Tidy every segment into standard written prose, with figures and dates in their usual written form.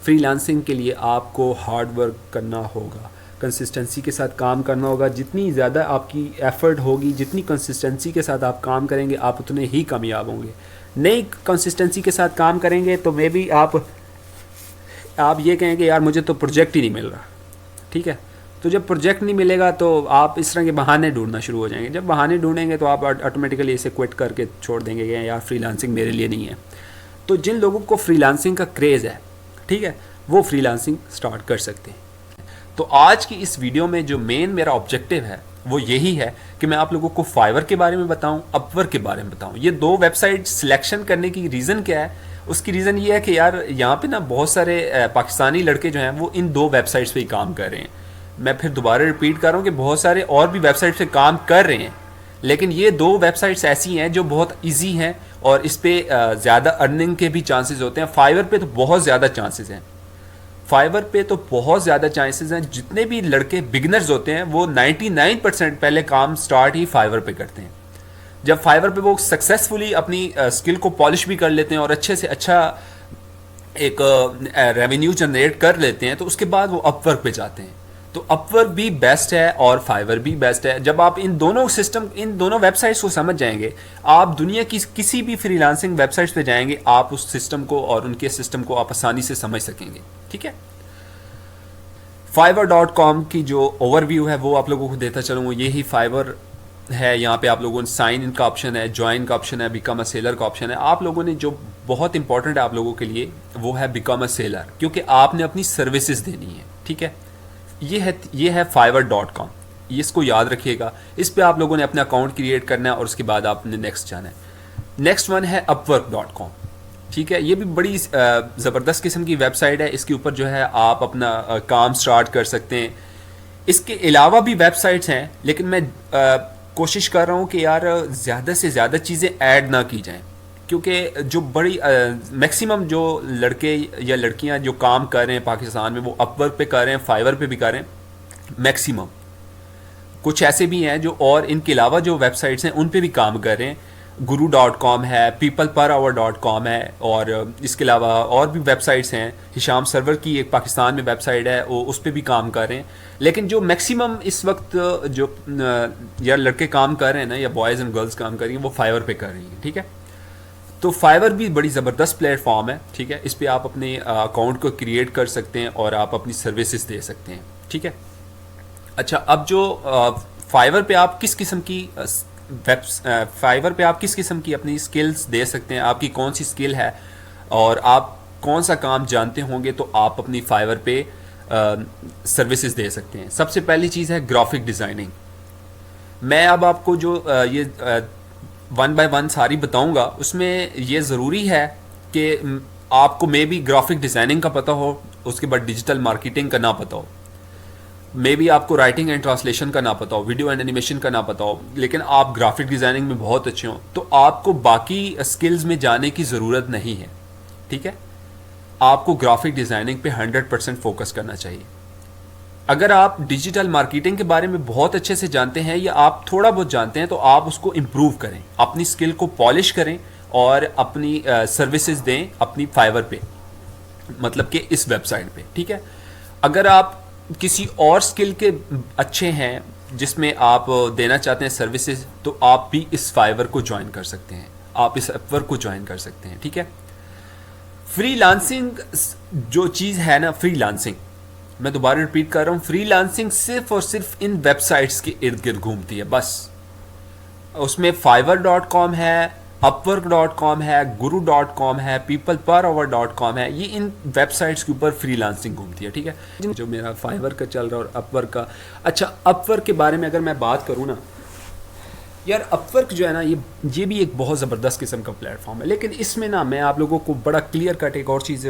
Freelancing के लिए आपको हार्ड वर्क करना होगा, कंसिस्टेंसी के साथ काम करना होगा। जितनी ज़्यादा आपकी एफ़र्ट होगी, जितनी कंसिस्टेंसी के साथ आप काम करेंगे, आप उतने ही कामयाब होंगे। नई कंसिस्टेंसी के साथ काम करेंगे तो मे बी आप ये कहेंगे यार मुझे तो प्रोजेक्ट ही नहीं मिल रहा, ठीक है। तो जब प्रोजेक्ट नहीं मिलेगा तो आप इस तरह के बहाने ढूंढना शुरू हो जाएंगे। जब बहाने ढूंढेंगे तो आप ऑटोमेटिकली इसे क्विट करके छोड़ देंगे कि यार फ्रीलांसिंग मेरे लिए नहीं है। तो जिन लोगों को फ्रीलांसिंग का क्रेज़ है, ठीक है, वो फ्रीलांसिंग स्टार्ट कर सकते हैं। तो आज की इस वीडियो में जो मेन मेरा ऑब्जेक्टिव है वो यही है कि मैं आप लोगों को फाइवर के बारे में बताऊं, अपवर्क के बारे में बताऊं। ये दो वेबसाइट सिलेक्शन करने की रीज़न क्या है? उसकी रीज़न ये है कि यार यहाँ पे ना बहुत सारे पाकिस्तानी लड़के जो हैं वो इन दो वेबसाइट्स पे ही काम कर रहे हैं। मैं फिर दोबारा रिपीट कर रहा हूँ कि बहुत सारे और भी वेबसाइट पे काम कर रहे हैं, लेकिन ये दो वेबसाइट्स ऐसी हैं जो बहुत ईजी हैं और इस पर ज़्यादा अर्निंग के भी चांसेस होते हैं। फाइवर पे तो बहुत ज़्यादा चांसेस हैं। फाइवर पे तो बहुत ज़्यादा चांसेस हैं। जितने भी लड़के बिगनर्स होते हैं वो 99% पहले काम स्टार्ट ही फाइवर पे करते हैं। जब फाइवर पे वो सक्सेसफुली अपनी स्किल को पॉलिश भी कर लेते हैं और अच्छे से अच्छा एक रेवेन्यू जनरेट कर लेते हैं, तो उसके बाद वो अपवर्क पे जाते हैं। तो अपवर्क भी बेस्ट है और फाइवर भी बेस्ट है। जब आप इन दोनों वेबसाइट्स को समझ जाएंगे, आप दुनिया की किसी भी फ्रीलांसिंग वेबसाइट्स पे जाएंगे, आप उस सिस्टम को और उनके सिस्टम को आप आसानी से समझ सकेंगे, ठीक है। fiverr.com की जो ओवरव्यू है वो आप लोगों को देता चलूँ। यही फाइवर है। यहाँ पे आप लोगों ने साइन इन का ऑप्शन है, ज्वाइन का ऑप्शन है, बिकम अ सेलर का ऑप्शन है। आप लोगों ने जो बहुत इंपॉर्टेंट है आप लोगों के लिए वो है बिकम अ सेलर, क्योंकि आपने अपनी सर्विसेज देनी है, ठीक है। ये है fiverr.com, इसको याद रखिएगा। इस पे आप लोगों ने अपना अकाउंट क्रिएट करना है और उसके बाद आपने नेक्स्ट जाना है। नेक्स्ट वन है upwork.com, ठीक है। ये भी बड़ी ज़बरदस्त किस्म की वेबसाइट है। इसके ऊपर जो है आप अपना काम स्टार्ट कर सकते हैं। इसके अलावा भी वेबसाइट्स हैं, लेकिन मैं कोशिश कर रहा हूँ कि यार ज़्यादा से ज़्यादा चीज़ें ऐड ना की जाएं, क्योंकि जो बड़ी मैक्सिमम जो लड़के या लड़कियां जो काम कर रहे हैं पाकिस्तान में वो अपवर्क पे कर रहे हैं, फाइवर पे भी कर रहे हैं मैक्सिमम। कुछ ऐसे भी हैं जो और इनके अलावा जो वेबसाइट्स हैं उन पे भी काम कर रहे हैं। guru.com है, peopleperhour.com है, और इसके अलावा और भी वेबसाइट्स हैं। हिशाम सर्वर की एक पाकिस्तान में वेबसाइट है, वो उस पर भी काम कर रहे हैं। लेकिन जो मैक्सिमम इस वक्त जो या लड़के काम कर रहे हैं ना, या बॉयज़ एंड गर्ल्स काम कर रही हैं, वो फाइवर पे कर रही हैं, ठीक है। तो फाइवर भी बड़ी ज़बरदस्त प्लेटफॉर्म है, ठीक है। इस पर आप अपने अकाउंट को क्रिएट कर सकते हैं और आप अपनी सर्विसेज दे सकते हैं, ठीक है। अच्छा, अब जो फाइवर पे आप किस किस्म की फाइवर पे आप किस किस्म की अपनी स्किल्स दे सकते हैं, आपकी कौन सी स्किल है और आप कौन सा काम जानते होंगे, तो आप अपनी फाइवर पे सर्विसेज दे सकते हैं। सबसे पहली चीज़ है ग्राफिक डिज़ाइनिंग। मैं अब आपको जो ये वन बाय वन सारी बताऊंगा, उसमें ये ज़रूरी है कि आपको मे बी ग्राफिक डिज़ाइनिंग का पता हो, उसके बाद डिजिटल मार्केटिंग का ना पता हो, मे बी आपको राइटिंग एंड ट्रांसलेशन का ना पता हो, वीडियो एंड एनिमेशन का ना पता हो, लेकिन आप ग्राफिक डिज़ाइनिंग में बहुत अच्छे हो, तो आपको बाकी स्किल्स में जाने की ज़रूरत नहीं है, ठीक है। आपको ग्राफिक डिज़ाइनिंग पे 100% फोकस करना चाहिए। अगर आप डिजिटल मार्केटिंग के बारे में बहुत अच्छे से जानते हैं या आप थोड़ा बहुत जानते हैं, तो आप उसको इम्प्रूव करें, अपनी स्किल को पॉलिश करें और अपनी सर्विसेज दें अपनी फाइवर पे, मतलब कि इस वेबसाइट पे, ठीक है। अगर आप किसी और स्किल के अच्छे हैं जिसमें आप देना चाहते हैं सर्विसेज, तो आप भी इस फाइवर को ज्वाइन कर सकते हैं, आप इस अपवर्क को ज्वाइन कर सकते हैं, ठीक है। फ्रीलांसिंग जो चीज़ है ना, फ्रीलांसिंग, मैं दोबारा रिपीट कर रहा हूँ, फ्रीलांसिंग सिर्फ और सिर्फ इन वेबसाइट्स के इर्द गिर्द घूमती है बस। उसमें fiverr.com है, upwork.com है, guru.com है, peopleperhour.com है। ये इन वेबसाइट्स के ऊपर फ्रीलांसिंग घूमती है, ठीक है। जो मेरा फाइवर का चल रहा है और अपवर्क का। अच्छा, अपवर्क के बारे में अगर मैं बात करूँ ना यार, अपवर्क जो है ना, ये भी एक बहुत ज़बरदस्त किस्म का प्लेटफॉर्म है। लेकिन इसमें ना मैं आप लोगों को बड़ा क्लियर कट एक और चीज़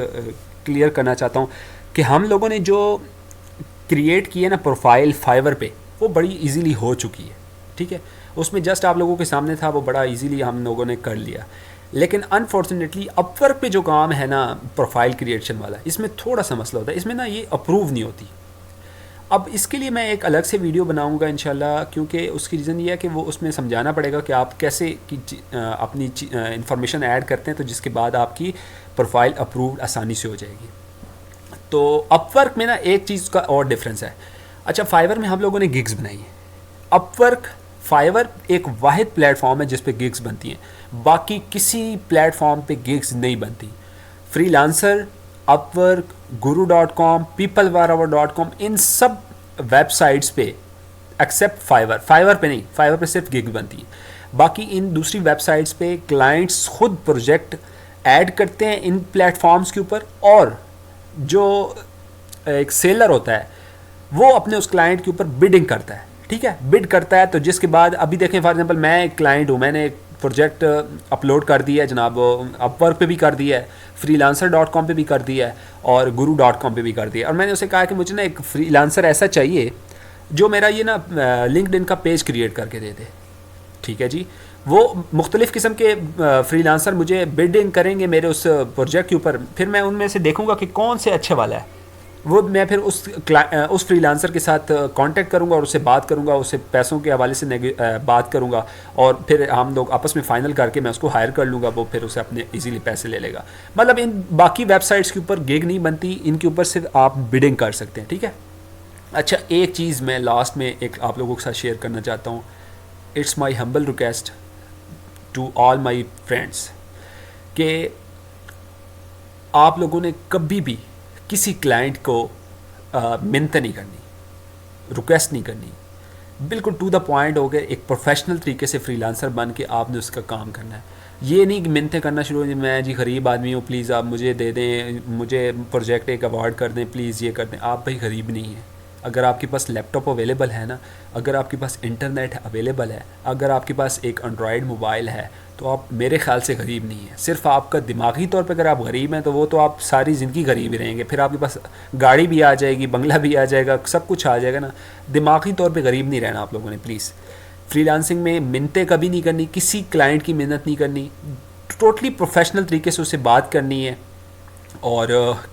क्लियर करना चाहता हूँ कि हम लोगों ने जो क्रिएट की है ना प्रोफाइल फाइवर पे, वो बड़ी इजीली हो चुकी है, ठीक है। उसमें जस्ट आप लोगों के सामने था, वो बड़ा इजीली हम लोगों ने कर लिया। लेकिन अनफॉर्चुनेटली अपवर्क पे जो काम है ना प्रोफाइल क्रिएशन वाला, इसमें थोड़ा सा मसला होता है। इसमें ना ये अप्रूव नहीं होती। अब इसके लिए मैं एक अलग से वीडियो बनाऊंगा इंशाल्लाह, क्योंकि उसकी रीज़न ये है कि वो उसमें समझाना पड़ेगा कि आप कैसे अपनी इंफॉर्मेशन ऐड करते हैं, तो जिसके बाद आपकी प्रोफाइल अप्रूव्ड आसानी से हो जाएगी। तो अपवर्क में ना एक चीज़ का और डिफरेंस है। अच्छा, फाइवर में हम लोगों ने गिग्स बनाई है। अपवर्क, फाइवर एक वाहिद प्लेटफॉर्म है जिस पे गिग्स बनती हैं, बाकी किसी प्लेटफॉर्म पे गिग्स नहीं बनती। फ्रीलांसर, अपवर्क, guru.com, peoplewherever.com, इन सब वेबसाइट्स पे एक्सेप्ट फाइवर, फाइवर पे नहीं, फाइवर पे सिर्फ गिग बनती है। बाकी इन दूसरी वेबसाइट्स पे क्लाइंट्स खुद प्रोजेक्ट ऐड करते हैं इन प्लेटफॉर्म्स के ऊपर, और जो एक सेलर होता है वो अपने उस क्लाइंट के ऊपर बिडिंग करता है। ठीक है, बिड करता है, तो जिसके बाद अभी देखें फॉर एग्जांपल मैं एक क्लाइंट हूँ, मैंने एक प्रोजेक्ट अपलोड कर दिया है जनाब, अपवर्क पे भी कर दिया है, freelancer.com पे भी कर दिया है, और guru.com पे भी कर दिया है। और मैंने उसे कहा कि मुझे ना एक फ्रीलांसर ऐसा चाहिए जो मेरा ये ना लिंक्डइन का पेज क्रिएट करके दे दे। ठीक है जी, वो मुख्तलिफ़ किस्म के फ्रीलांसर मुझे बिडिंग करेंगे मेरे उस प्रोजेक्ट के ऊपर, फिर मैं उनमें से देखूंगा कि कौन से अच्छे वाला है, वो मैं फिर उस फ्रीलांसर के साथ कांटेक्ट करूंगा और उससे बात करूंगा, उससे पैसों के हवाले से बात करूंगा, और फिर हम लोग आपस में फ़ाइनल करके मैं उसको हायर कर लूँगा, वो फिर उसे अपने इजीली पैसे ले लेगा। मतलब इन बाकी वेबसाइट्स के ऊपर गिग नहीं बनती, इनके ऊपर सिर्फ आप बिडिंग कर सकते हैं। ठीक है। अच्छा, एक चीज़ मैं लास्ट में एक आप लोगों के साथ शेयर करना चाहता हूँ। It's my humble request to all my friends कि आप लोगों ने कभी भी किसी क्लाइंट को मिन्नत नहीं करनी, रिक्वेस्ट नहीं करनी, बिल्कुल टू द पॉइंट हो गए, एक प्रोफेशनल तरीके से फ्रीलांसर बन के आपने उसका काम करना है। ये नहीं कि मिन्नतें करना शुरू हो जाए, मैं जी गरीब आदमी हूँ, प्लीज़ आप मुझे दे दें, मुझे प्रोजेक्ट एक अवार्ड कर दें, प्लीज़ ये कर दें। आप भाई गरीब नहीं हैं। अगर आपके पास लैपटॉप अवेलेबल है ना, अगर आपके पास इंटरनेट अवेलेबल है, अगर आपके पास एक एंड्रॉयड मोबाइल है, तो आप मेरे ख्याल से गरीब नहीं है। सिर्फ आपका दिमागी तौर पे अगर आप गरीब हैं तो वो तो आप सारी ज़िंदगी गरीब ही रहेंगे। फिर आपके पास गाड़ी भी आ जाएगी, बंगला भी आ जाएगा, सब कुछ आ जाएगा ना। दिमागी तौर पे गरीब नहीं रहना आप लोगों ने प्लीज़। फ्रीलांसिंग में मिन्नतें कभी नहीं करनी, किसी क्लाइंट की मिन्नत नहीं करनी, टोटली प्रोफेशनल तरीके से उससे बात करनी है, और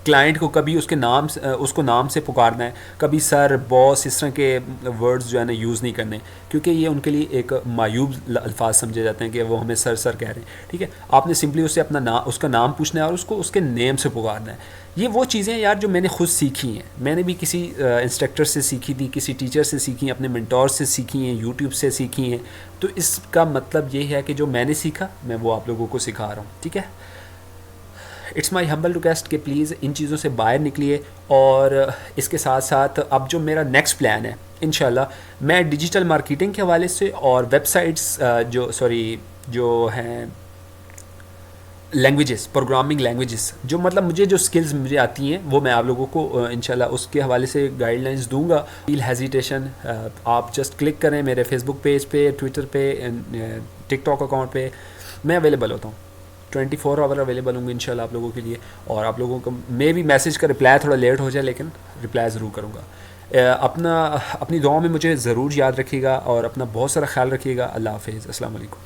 क्लाइंट को कभी उसके नाम उसको नाम से पुकारना है, कभी सर, बॉस, इस तरह के वर्ड्स जो है ना यूज़ नहीं करने, क्योंकि ये उनके लिए एक मायूब अल्फाज समझे जाते हैं कि वो हमें सर सर कह रहे हैं। ठीक है, आपने सिंपली उससे अपना उसका नाम पूछना है और उसको उसके नेम से पुकारना है। ये वो चीज़ें यार जो मैंने खुद सीखी हैं, मैंने भी किसी इंस्ट्रक्टर से सीखी थी, किसी टीचर से सीखी, अपने मेंटोर से सीखी हैं, यूट्यूब से सीखी हैं। तो इसका मतलब ये है कि जो मैंने सीखा मैं वो आप लोगों को सिखा रहा हूँ। ठीक है, इट्स माई हम्बल रिक्वेस्ट कि प्लीज़ इन चीज़ों से बाहर निकलिए। और इसके साथ साथ अब जो मेरा नेक्स्ट प्लान है, इंशाल्लाह मैं डिजिटल मार्केटिंग के हवाले से और वेबसाइट्स जो हैं लैंग्वेजेस, प्रोग्रामिंग लैंग्वेजेस, जो मतलब मुझे जो स्किल्स मुझे आती हैं वो मैं आप लोगों को इंशाल्लाह उसके हवाले से गाइडलाइंस दूंगा। फील हेजिटेशन, आप जस्ट क्लिक करें मेरे फेसबुक पेज पे, ट्विटर पे, टिकटॉक अकाउंट पे मैं अवेलेबल होता हूँ, 24 आवर अवेलेबल होंगे इंशाल्लाह आप लोगों के लिए। और आप लोगों को मे भी मैसेज का रिप्लाई थोड़ा लेट हो जाए, लेकिन रिप्लाई ज़रूर करूँगा। अपनी दुआ में मुझे ज़रूर याद रखिएगा और अपना बहुत सारा ख्याल रखिएगा। अल्लाह हाफ़िज़, अस्सलाम वालेकुम।